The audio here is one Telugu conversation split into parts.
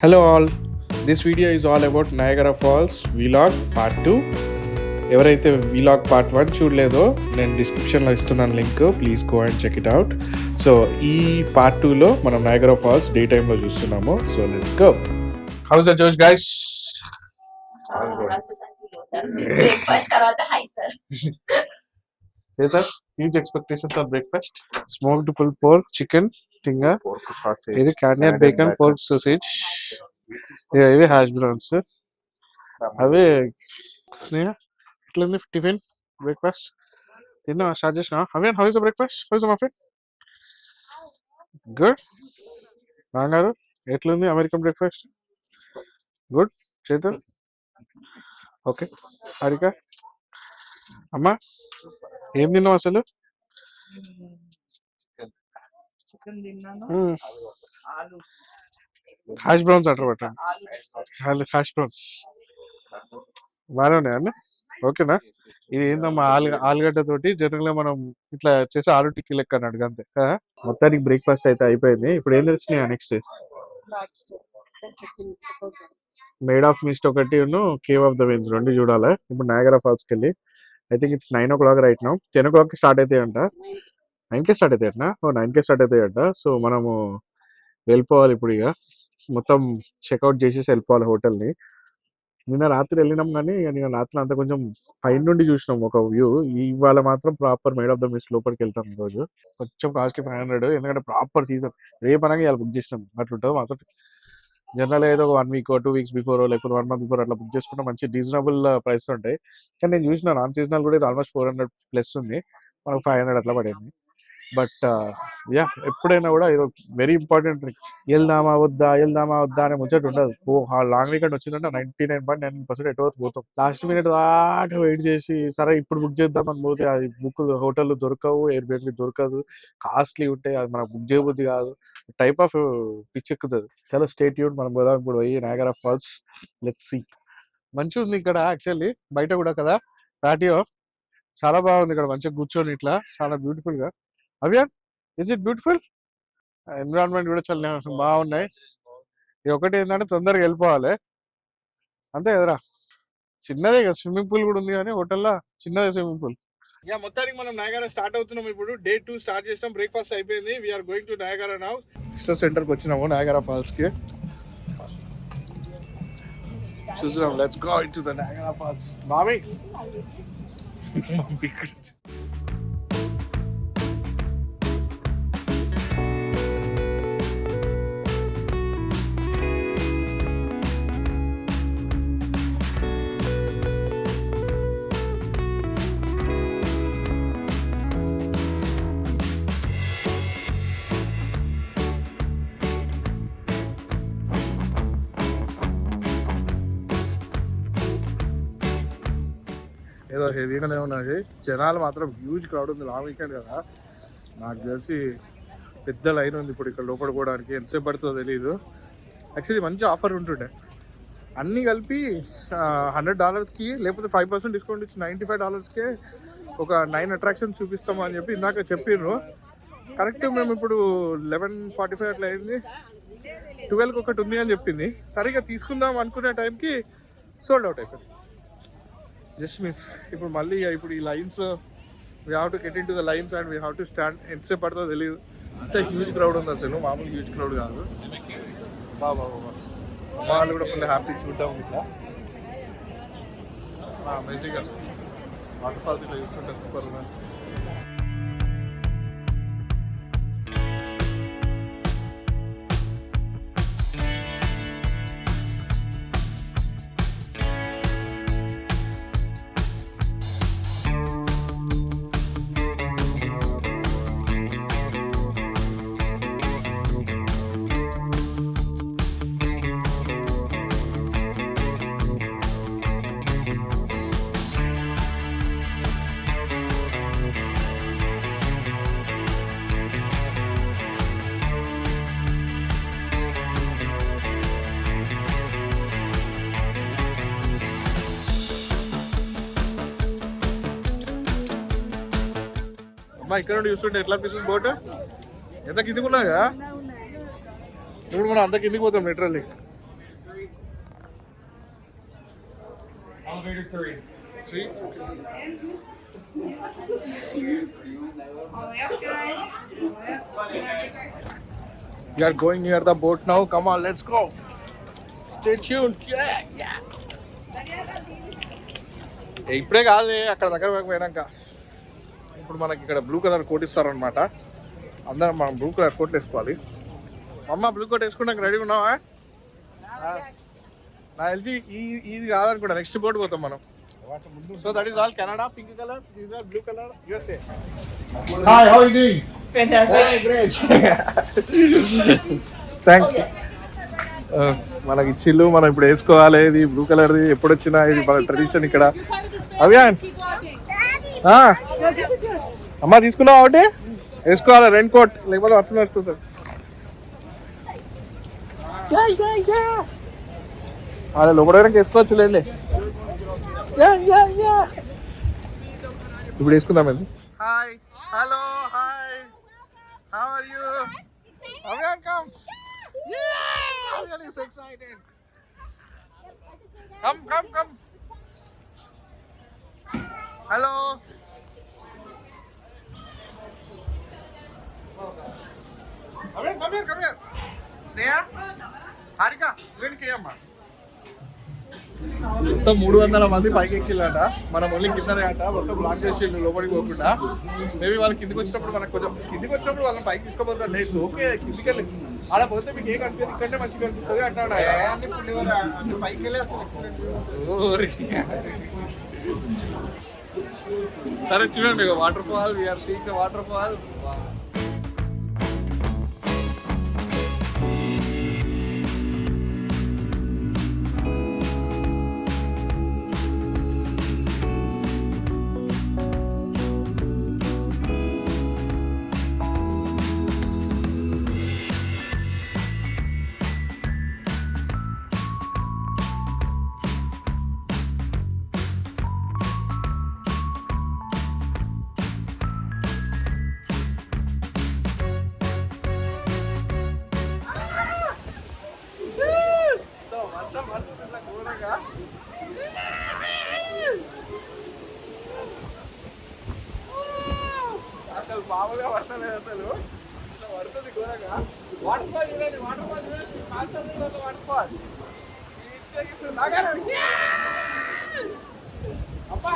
Hello all, this video is all about Niagara Falls Vlog Part 2. ఎవరైతే Vlog Part 1 చూడలేదో నేను డిస్క్రిప్షన్లో ఇస్తున్నాను link, please go and check it out. So ఈ పార్ట్ 2లో మనం నయాగరా ఫాల్స్ డే టైంలో చూస్తున్నాము. So let's go. How's the జోష్ గైస్? చేతర్, huge expectations on breakfast. Smoked pull pork chicken tinga, ఇది క్యానియర్ బేకన్ పోర్క్ సోసేజ్, ఇవి హ్యాష్ బ్రౌన్స్. అవి స్నేహ ఎట్లుంది టిఫిన్ బ్రేక్ఫాస్ట్? తిన్నా స్టార్ట్ చేసిన. అవేన్ how is the breakfast? How is the muffin? Good. రాంగారు ఎట్లుంది American breakfast? Good. Chetan okay. Harika అమ్మా ఏం తిన్నావు అసలు? హ్యాష్ బ్రౌన్స్ అంటారు పట్టండి, హ్యాష్ బ్రౌన్స్ బాగానే ఉన్నాయా? ఓకేనా? ఇది ఏందమ్మా, ఆలుగడ్డ తోటి జనరల్ గా మనం ఇట్లా చేసి ఆలు టిక్కీ లెక్క అన్నాడు అంతే కదా. మొత్తానికి బ్రేక్ఫాస్ట్ అయితే అయిపోయింది. ఇప్పుడు ఏం తెలిసినాయా నెక్స్ట్? మేడ్ ఆఫ్ మిస్ట్ ఒకటి, కేవ్ ఆఫ్ ద విండ్స్ రెండు చూడాలి. ఇప్పుడు నయాగరా ఫాల్స్ కి వెళ్ళి I think it's 9 o'clock right now. 10 o'clock start అవుతాయంట. 9కే స్టార్ట్ అవుతాయంట. 9కే స్టార్ట్ అవుతాయంట. సో మనము వెళ్ళిపోవాలి ఇప్పుడు. ఇక మొత్తం చెక్అవుట్ చేసేసి వెళ్ళిపోవాలి హోటల్ని. నిన్న రాత్రి వెళ్ళినాం కానీ నిన్న రాత్రి అంతా కొంచెం పైన నుండి చూసినాం ఒక వ్యూ. ఇవాళ మాత్రం proper Maid of the Mist లోపలికి వెళ్తాం ఈరోజు. కొంచెం కాస్ట్లీ 500, ఎందుకంటే ప్రాపర్ సీజన్. రేపు అనగా ఇవాళ బుక్ చేసినాం అట్లుంటుంది మాతో. జనరల్ ఏదో 1 week 2 weeks బిఫోర్ లేకపోతే 1 month బిఫోర్ అట్లా బుక్ చేసుకుంటే మంచి రీజనబుల్ ప్రైస్ ఉంటాయి. కానీ నేను చూసిన నాన్ సీజనల్ కూడా ఇది ఆల్మోస్ట్ 400+ ఉంది, మనకు 500 అట్లా పడింది. బట్ యా, ఎప్పుడైనా కూడా ఇది వెరీ ఇంపార్టెంట్. వెళ్దామా వద్దా అనే ముచ్చట ఉండదు. లాంగ్ వీకెండ్ వచ్చిందంటే 99.9% ఎటు పోతాం. లాస్ట్ మినిట్ దాకా వెయిట్ చేసి సరే ఇప్పుడు బుక్ చేద్దామని పోతే అది బుక్ హోటల్ దొరకవు, ఎయిర్బిఎన్బి దొరకదు, కాస్ట్లీ ఉంటాయి, అది మనకు బుక్ చేయబుద్ది కాదు, టైప్ ఆఫ్ పిచ్ ఎక్కుతుంది. చాలా స్టే ట్యూన్. మనం పోదాం ఇప్పుడు పోయి నయాగరా ఫాల్స్. Let's see. మంచిగా ఉంది ఇక్కడ యాక్చువల్లీ, బయట కూడా కదా పాటియో చాలా బాగుంది. ఇక్కడ మంచిగా కూర్చొని ఇట్లా చాలా బ్యూటిఫుల్ గా. అవియన్, ఇస్ ఇట్ బ్యూటిఫుల్? ఎన్విరాన్మెంట్ కూడా చాలా బాగున్నాయి. ఇది ఒకటి ఏంటంటే తొందరగా వెళ్ళిపోవాలి అంతే కదరా. చిన్నదే కదా, స్విమ్మింగ్ పూల్ కూడా ఉంది కానీ హోటల్లో చిన్నదే స్విమ్మింగ్ పూల్. యా, మొత్తానికి మనం నయాగరా స్టార్ట్ అవుతున్నాం ఇప్పుడు. డే 2 స్టార్ట్ చేస్తాం. బ్రేక్ఫాస్ట్ అయిపోయింది. We are going to Niagara now. Visitor సెంటర్కి వచ్చినాము నయాగరా ఫాల్స్ కి. చూస్తున్నాం. Let's go into the Niagara Falls. మామీ ఏదో హెవీగానే ఉన్నది. జనాలు మాత్రం హ్యూజ్ క్రౌడ్ ఉంది. లాంగ్ వీకెండ్ కదా, నాకు తెలిసి పెద్ద లైన్ ఉంది ఇప్పుడు ఇక్కడ లోపల పోవడానికి. ఎంతసేపు పడుతుందో తెలియదు. యాక్చువల్లీ మంచి ఆఫర్ ఉంటుండే, అన్నీ కలిపి $100కి లేకపోతే 5% డిస్కౌంట్ ఇచ్చి $95కే ఒక 9 attractions చూపిస్తాము అని చెప్పి ఇందాక చెప్పిండ్రు. కరెక్ట్ మేము ఇప్పుడు 11:45 అట్లా అయింది. 12కి ఒకటి ఉంది అని చెప్పింది. సరిగ్గా తీసుకుందాం అనుకునే టైంకి సోల్డ్ అవుట్ అయిపోయింది. Just miss. ఇప్పుడు మళ్ళీ ఇప్పుడు ఈ లైన్స్లో we have to get in to the lines and we have to stand. ఎంతసేపు పడుతుందో తెలియదు. అంత హ్యూజ్ క్రౌడ్ ఉంది, అసలు మామూలు హ్యూజ్ క్రౌడ్ కాదు. బాబా వాళ్ళు కూడా ఫుల్ హ్యాపీ చూద్దాం ఇట్లా. అమేజింగ్ అసలు వాటర్ ఫాల్స్ ఇట్లా చూస్తుంటే సూపర్ ఉంది. మా ఇక్కడ నుండి చూస్తుంటే ఎట్లా అనిపిస్తుంది బోట్? ఎంత కిందికి ఉన్నాగా ఇప్పుడు మనం అంత కిందికి పోతాం literally. Elevator 3. 3? We are going near the boat now. Come on, let's go. Stay tuned. Yeah, yeah. ఇప్పుడే కాదు అక్కడ దగ్గర పోయినాక ఇప్పుడు మనకి ఇక్కడ బ్లూ కలర్ కోట్ ఇస్తారనమాట. అందరం మనం బ్లూ కలర్ కోట్లు వేసుకోవాలి. అమ్మ బ్లూ కోట్ వేసుకున్నాక రెడీగా ఉన్నావా? నా తెలిసి ఇది కాదనుకుంటా, నెక్స్ట్ బోర్డు పోతాం మనం. So that is all Canada. Pink colour, these are blue colour, USA. Hi, how are you doing? Fantastic. Great. Thank you. మనకి ఇచ్చిల్లు, మనం ఇప్పుడు వేసుకోవాలి. ఇది బ్లూ కలర్, ఎప్పుడు వచ్చినా ఇది మన ట్రెడిషన్ ఇక్కడ. అవియాన్ అమ్మ తీసుకున్నావు ఒకటి వేసుకోవాలి, రెయిన్ కోట్, లేకపోతే వర్షం వస్తుంది. అదే లోపల వేసుకోవచ్చు లేండి. ఇప్పుడు వేసుకుందాం. Hi, hello, hi, how are you? అవియాన్ come. Yeah, really so excited. Come. Hello. Come here. Sneha, Harika, ఇవన్నీ కేయమ్మా. మొత్తం 300 మంది పైకి ఎక్కిళ్ళట. మనం ఓన్లీ కిందనే అట, మొత్తం బ్లాక్ చేసి లోపలికి పోకుండా. మేబీ వాళ్ళు కిందికి వచ్చినప్పుడు మనకు కొంచెం కిందికి వచ్చినప్పుడు వాళ్ళని పైకి తీసుకోపోతారు. లేదు ఓకే, కిందికి వెళ్ళి ఆడ పోతే మీకు ఏం కనిపిస్తుంది, ఇక్కడే మంచిగా కనిపిస్తుంది అంటాడు. పైకి వెళ్ళి అసలు సరే చూడండి, waterfall, we are seeing the waterfall. అసలు మామూలుగా పడతలేదు, అసలు ఇట్లా పడుతుంది ఘోరంగా. వాటర్ ఫాల్ చూడండి, వాటర్ ఫాల్ చూడండి, వాటర్ ఫాల్. అబ్బా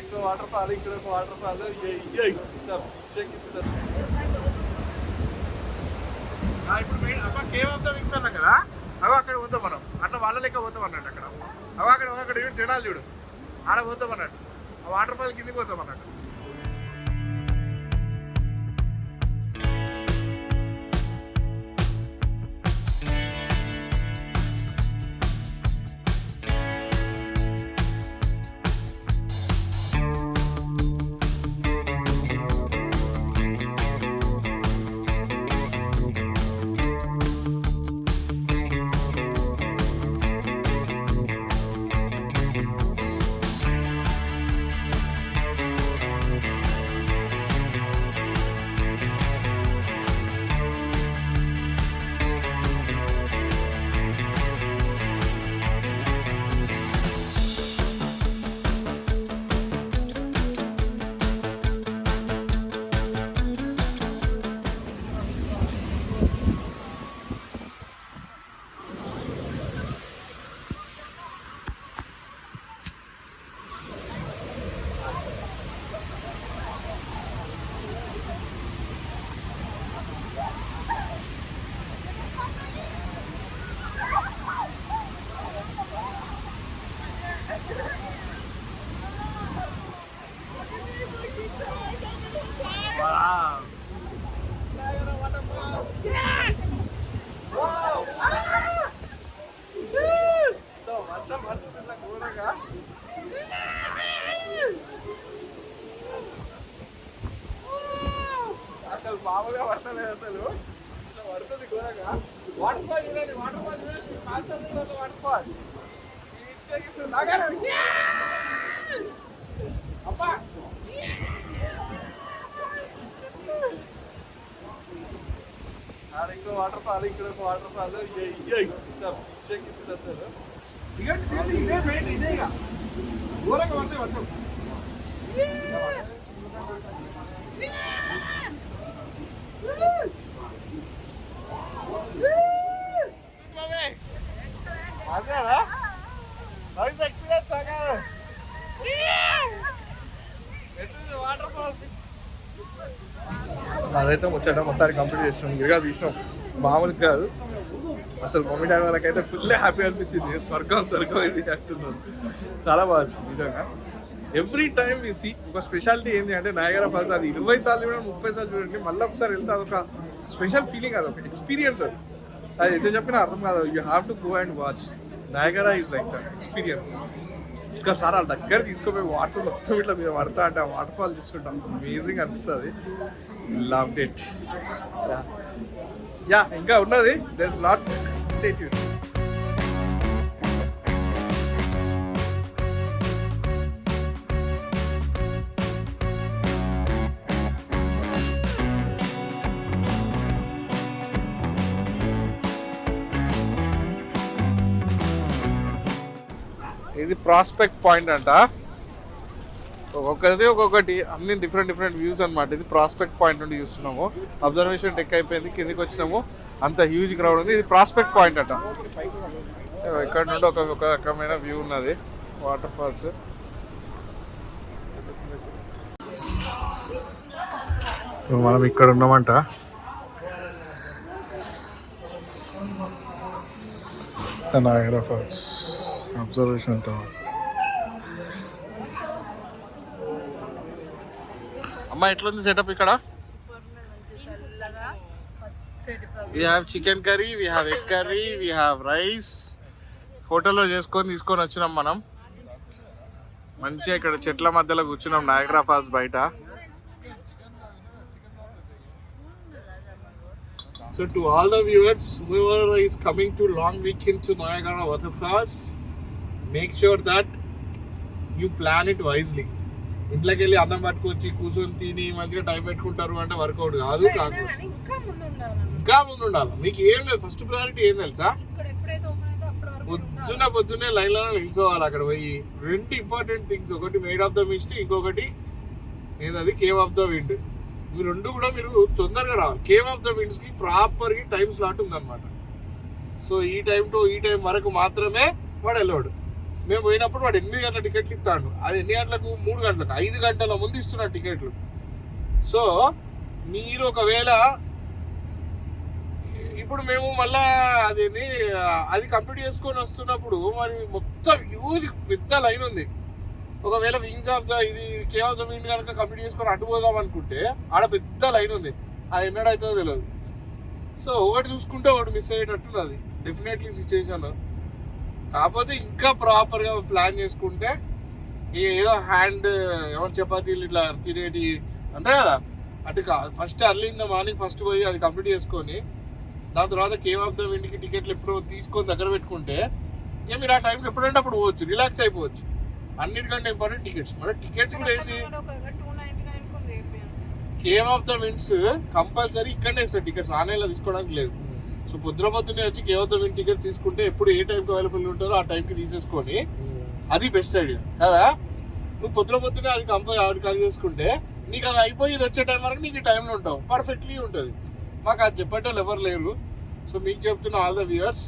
ఇంకో వాటర్ ఫాల్, ఇక్కడ ఒక వాటర్ ఫాల్. ఇప్పుడు అబ్బా కేవ్ ఆఫ్ ద వింగ్స్ అన్నాం కదా, అవి అక్కడ పోతాం మనం. అట్లా వాళ్ళ లెక్క పోతాం అన్నట్టు. అక్కడ అక్కడ జనాలు చూడు, ఆడ పోతాం అన్నట్టు. ఆ వాటర్ ఫాల్ కిందికి పోతాం అన్నట్టు. అసలు మామూలుగా పడతలేదు, అసలు ఇట్లా పడుతుంది ఘోరంగా. వాటర్ ఫాల్ చూడండి, వాటర్ ఫాల్ చూడండి, వాటర్ ఫాల్. అబ్బా ఆడ ఇంకో వాటర్ ఫాల్, ఇక్కడ ఒక వాటర్ ఫాల్. ఇదే మెయిన్, ఇదే ఇక ఘోరంగా పడితే వర్షం. అదేనా ఎక్స్పీరియన్స్ వాటర్ ఫాల్. అదైతే ముచ్చట మొత్తానికి కంప్లీట్ చేసినాం, ఇదిగా తీసినాం, మామూలు కాదు అసలు. మమ్మీ డాడీ వాళ్ళకైతే ఫుల్ హ్యాపీ అనిపించింది. స్వర్గం స్వర్గం ఇది అంటున్నారు. చాలా బాగా వచ్చింది నిజంగా. ఎవ్రీ టైం ఈ సీ ఒక స్పెషాలిటీ ఏంటి అంటే నయాగరా ఫాల్స్, అది 20 సార్లు చూడండి, 30 సార్లు చూడండి, మళ్ళీ ఒకసారి వెళ్తే అదొక స్పెషల్ ఫీలింగ్, అదొక ఎక్స్పీరియన్స్. అది ఎంత చెప్పినా అర్థం కాదు. You have to go and watch. Niagara is like that experience. ఒక్కసారి వాళ్ళ దగ్గర తీసుకుపోయి వాటర్ మొత్తం ఇట్లా మీద పడతా అంటే ఆ వాటర్ ఫాల్ చూస్తుంటాం, అమేజింగ్ అనిపిస్తుంది. Love it. యా ఇంకా ఉన్నది, there is lot. Stay tune. ఇది ప్రాస్పెక్ట్ పాయింట్ అంట. ఒక్కొక్కటి అన్ని డిఫరెంట్ వ్యూస్ అనమాట. ఇది ప్రాస్పెక్ట్ పాయింట్ నుండి చూస్తున్నాము. అబ్జర్వేషన్ టెక్ అయిపోయింది, కిందికి వచ్చినాము, అంత హ్యూజ్ క్రౌడ్ ఉంది. ఇది ప్రాస్పెక్ట్ పాయింట్ అంట. ఇక్కడ నుండి ఒక రకమైన వ్యూ ఉన్నది, వాటర్ ఫాల్స్. మనం ఇక్కడ ఉన్నామంట. నయాగరా ఫాల్స్ అబ్జర్వేషన్ అంట. అమ్మ ఎట్లుంది సెటప్ ఇక్కడ? we have chicken curry, we have egg curry, we have rice. హోటల్లో తీసుకొని వచ్చినాం మనం. మంచిగా ఇక్కడ చెట్ల మధ్యలో కూర్చున్నాం నయాగరా ఫాల్స్ బయట. So to all the viewers, whoever is coming to long weekend to Niagara Waterfalls, make sure that you plan it wisely. ఇంట్లోకి వెళ్ళి అన్నం పట్టుకొచ్చి కూర్చొని తిని మంచిగా టైం పెట్టుకుంటారు అంటే వర్కౌట్ కాదు. ఇంకా ముందు ఉండాలి. మీకు ఏం లేదు, ఫస్ట్ ప్రయారిటీ ఏం తెలుసా? పొద్దున్నే లైన్లో నిల్చోవాలి అక్కడ పోయి. 2 ఇంపార్టెంట్ థింగ్స్, ఒకటి మేడ్ ఆఫ్ ద మిస్ట్, ఇంకొకటి ఏంటది కేవ్ ఆఫ్ ద విండ్. ఇవి 2 కూడా మీరు తొందరగా రావాలి. కేవ్ ఆఫ్ ద విండ్స్ కి ప్రాపర్గా టైం స్లాట్ ఉందన్నమాట. సో ఈ టైం టు ఈ టైం వరకు మాత్రమే వాడు వెళ్ళాడు. మేము పోయినప్పుడు వాడు 8 గంటల టికెట్లు ఇస్తాడు. అది ఎన్ని గంటలకు? 3 గంటలకు. 5 గంటల ముందు ఇస్తున్నాడు టికెట్లు. సో మీరు ఒకవేళ ఇప్పుడు మేము మళ్ళా అది కంప్లీట్ చేసుకొని వస్తున్నప్పుడు మరి మొత్తం హ్యూజ్ పెద్ద లైన్ ఉంది. ఒకవేళ వింగ్స్ ఆఫ్ ద ఇది కేవ్ ఆఫ్ ద విండ్ కనుక కంప్లీట్ చేసుకొని అటు పోదాం అనుకుంటే ఆడ పెద్ద లైన్ ఉంది. అది ఎన్నడైతుందో తెలియదు. సో ఒకటి చూసుకుంటే ఒకటి మిస్ అయ్యేటట్టు అది డెఫినెట్లీ సిచ్యువేషన్. కాకపోతే ఇంకా ప్రాపర్గా ప్లాన్ చేసుకుంటే ఏదో హ్యాండ్ ఏమైనా చపాతీలు ఇట్లా తినేటి అంటే కదా అటు first early in the morning first పోయి అది కంప్లీట్ చేసుకొని దాని తర్వాత కేవ్ ఆఫ్ ద విండ్కి టికెట్లు ఎప్పుడు తీసుకొని దగ్గర పెట్టుకుంటే ఇక మీరు ఆ టైంకి ఎప్పుడంటే అప్పుడు పోవచ్చు, రిలాక్స్ అయిపోవచ్చు. అన్నిటికంటే ఇంపార్టెంట్ టికెట్స్. మరి టికెట్స్ కూడా ఏంటి, cave of the winds compulsory ఇక్కడనే ఇస్తారు టికెట్స్, ఆన్లైన్లో తీసుకోవడానికి లేదు. సో పొద్దునే వచ్చి Cave of the wind tickets తీసుకుంటే ఎప్పుడు ఏ టైంకి అవైలబుల్ ఉంటారో ఆ టైంకి తీసేసుకొని అది బెస్ట్ ఐడియా కదా. నువ్వు పొద్దునే అది కంపల్సరీ కలిసి చేసుకుంటే నీకు అది అయిపోయి ఇది వచ్చే టైం వరకు నీకు ఈ టైంలో ఉంటావు, పర్ఫెక్ట్లీ ఉంటుంది. మాకు అది చెప్పేటోళ్ళు ఎవరు లేరు. సో మీకు చెప్తున్న all the viewers,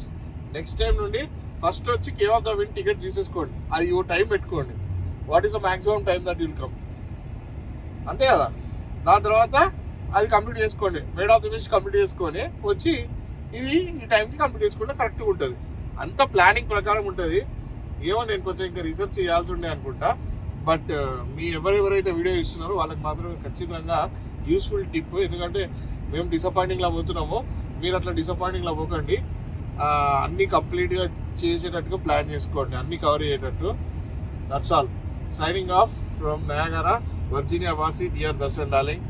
next time నుండి ఫస్ట్ వచ్చి Cave of the Wind ticket తీసేసుకోండి. అది ఓ టైం పెట్టుకోండి, what is the maximum time that will come, అంతే కదా. దాని తర్వాత అది కంప్లీట్ చేసుకోండి, Maid of the Mist complete చేసుకొని వచ్చి ఇది ఈ టైంకి కంప్లీట్ చేసుకుంటే కరెక్ట్గా ఉంటుంది. అంత ప్లానింగ్ ప్రకారం ఉంటుంది. ఏమో నేను కొంచెం ఇంకా రీసెర్చ్ చేయాల్సి ఉండే అనుకుంటా. బట్ మీ ఎవరెవరైతే వీడియో ఇస్తున్నారో వాళ్ళకి మాత్రం ఖచ్చితంగా యూస్ఫుల్ టిప్. ఎందుకంటే మేము డిసప్పాయింటింగ్లా పోతున్నాము, మీరు అట్లా డిసప్పాయింటింగ్లా పోకండి. అన్నీ కంప్లీట్గా చేసేటట్టుగా ప్లాన్ చేసుకోండి, అన్నీ కవర్ అయ్యేటట్టు. That's all. Signing off from Niagara, Virginia వాసి, డియర్ దర్శన్ డార్లింగ్.